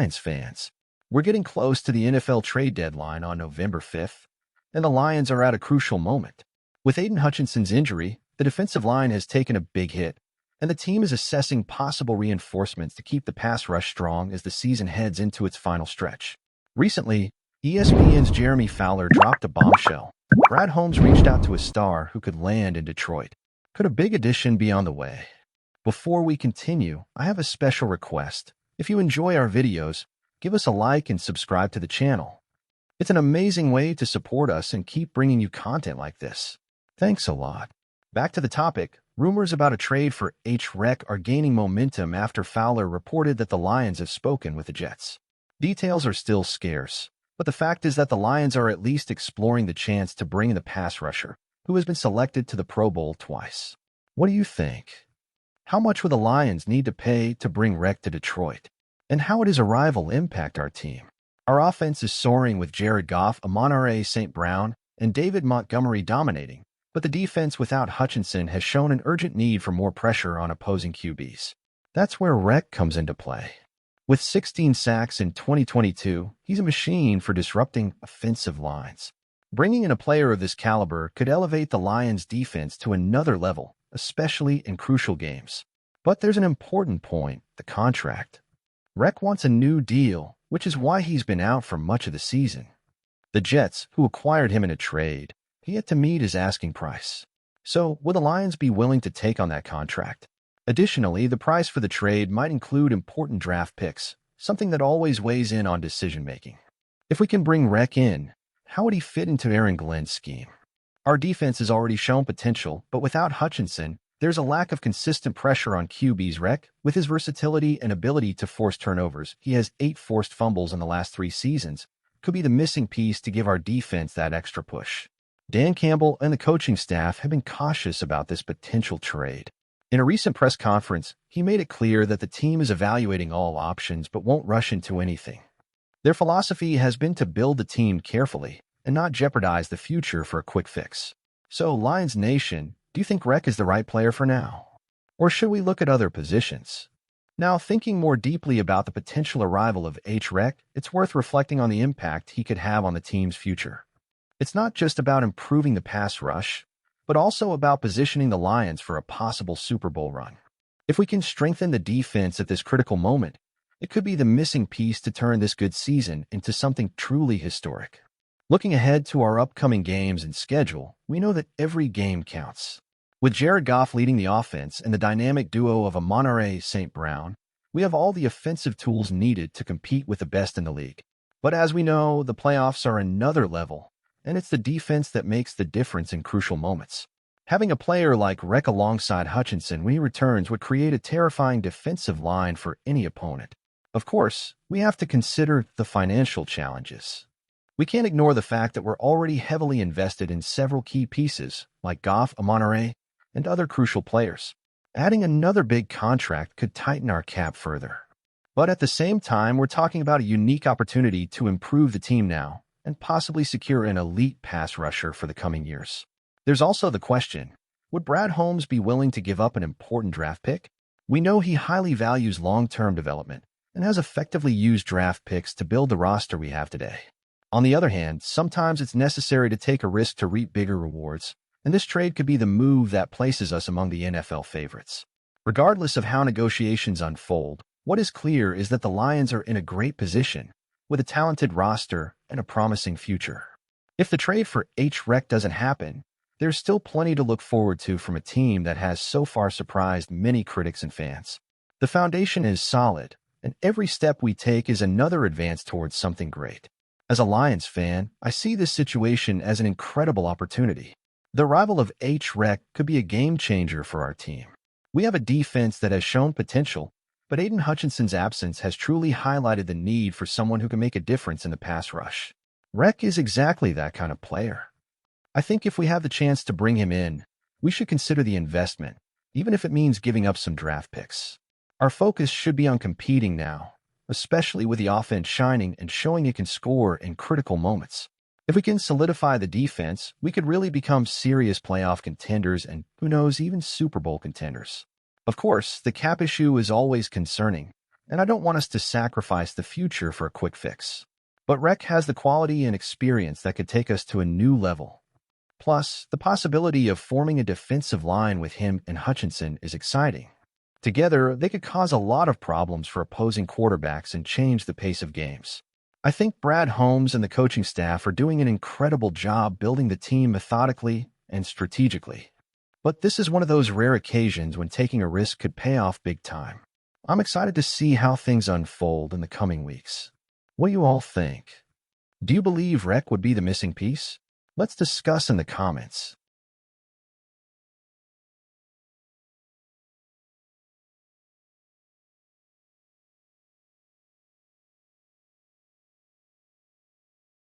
Lions fans. We're getting close to the NFL trade deadline on November 5th, and the Lions are at a crucial moment. With Aiden Hutchinson's injury, the defensive line has taken a big hit, and the team is assessing possible reinforcements to keep the pass rush strong as the season heads into its final stretch. Recently, ESPN's Jeremy Fowler dropped a bombshell. Brad Holmes reached out to a star who could land in Detroit. Could a big addition be on the way? Before we continue, I have a special request. If you enjoy our videos, give us a like and subscribe to the channel. It's an amazing way to support us and keep bringing you content like this. Thanks a lot. Back to the topic, rumors about a trade for H-Rec are gaining momentum after Fowler reported that the Lions have spoken with the Jets. Details are still scarce, but the fact is that the Lions are at least exploring the chance to bring in the pass rusher, who has been selected to the Pro Bowl twice. What do you think? How much will the Lions need to pay to bring Rec to Detroit? And how would his arrival impact our team? Our offense is soaring with Jared Goff, Amon-Ra St. Brown, and David Montgomery dominating, but the defense without Hutchinson has shown an urgent need for more pressure on opposing QBs. That's where Rec comes into play. With 16 sacks in 2022, he's a machine for disrupting offensive lines. Bringing in a player of this caliber could elevate the Lions' defense to another level, especially in crucial games. But there's an important point, the contract. Rec wants a new deal, which is why he's been out for much of the season. The Jets, who acquired him in a trade, he had to meet his asking price. So, will the Lions be willing to take on that contract? Additionally, the price for the trade might include important draft picks, something that always weighs in on decision-making. If we can bring Rec in, how would he fit into Aaron Glenn's scheme? Our defense has already shown potential, but without Hutchinson, there's a lack of consistent pressure on QB's. Rec. With his versatility and ability to force turnovers, he has 8 forced fumbles in the last 3 seasons, could be the missing piece to give our defense that extra push. Dan Campbell and the coaching staff have been cautious about this potential trade. In a recent press conference, he made it clear that the team is evaluating all options but won't rush into anything. Their philosophy has been to build the team carefully and not jeopardize the future for a quick fix. So, Lions Nation, do you think Rec is the right player for now? Or should we look at other positions? Now, thinking more deeply about the potential arrival of H-Rec, it's worth reflecting on the impact he could have on the team's future. It's not just about improving the pass rush, but also about positioning the Lions for a possible Super Bowl run. If we can strengthen the defense at this critical moment, it could be the missing piece to turn this good season into something truly historic. Looking ahead to our upcoming games and schedule, we know that every game counts. With Jared Goff leading the offense and the dynamic duo of Amon-Ra St. Brown, we have all the offensive tools needed to compete with the best in the league. But as we know, the playoffs are another level, and it's the defense that makes the difference in crucial moments. Having a player like Rec alongside Hutchinson when he returns would create a terrifying defensive line for any opponent. Of course, we have to consider the financial challenges. We can't ignore the fact that we're already heavily invested in several key pieces, like Goff, Amon-Ra, and other crucial players. Adding another big contract could tighten our cap further. But at the same time, we're talking about a unique opportunity to improve the team now and possibly secure an elite pass rusher for the coming years. There's also the question, would Brad Holmes be willing to give up an important draft pick? We know he highly values long-term development and has effectively used draft picks to build the roster we have today. On the other hand, sometimes it's necessary to take a risk to reap bigger rewards, and this trade could be the move that places us among the NFL favorites. Regardless of how negotiations unfold, what is clear is that the Lions are in a great position, with a talented roster and a promising future. If the trade for H-Rec doesn't happen, there's still plenty to look forward to from a team that has so far surprised many critics and fans. The foundation is solid, and every step we take is another advance towards something great. As a Lions fan, I see this situation as an incredible opportunity. The arrival of H-Rec could be a game-changer for our team. We have a defense that has shown potential, but Aiden Hutchinson's absence has truly highlighted the need for someone who can make a difference in the pass rush. Rec is exactly that kind of player. I think if we have the chance to bring him in, we should consider the investment, even if it means giving up some draft picks. Our focus should be on competing now, especially with the offense shining and showing it can score in critical moments. If we can solidify the defense, we could really become serious playoff contenders and, who knows, even Super Bowl contenders. Of course, the cap issue is always concerning, and I don't want us to sacrifice the future for a quick fix. But Rec has the quality and experience that could take us to a new level. Plus, the possibility of forming a defensive line with him and Hutchinson is exciting. Together, they could cause a lot of problems for opposing quarterbacks and change the pace of games. I think Brad Holmes and the coaching staff are doing an incredible job building the team methodically and strategically. But this is one of those rare occasions when taking a risk could pay off big time. I'm excited to see how things unfold in the coming weeks. What do you all think? Do you believe Rec would be the missing piece? Let's discuss in the comments.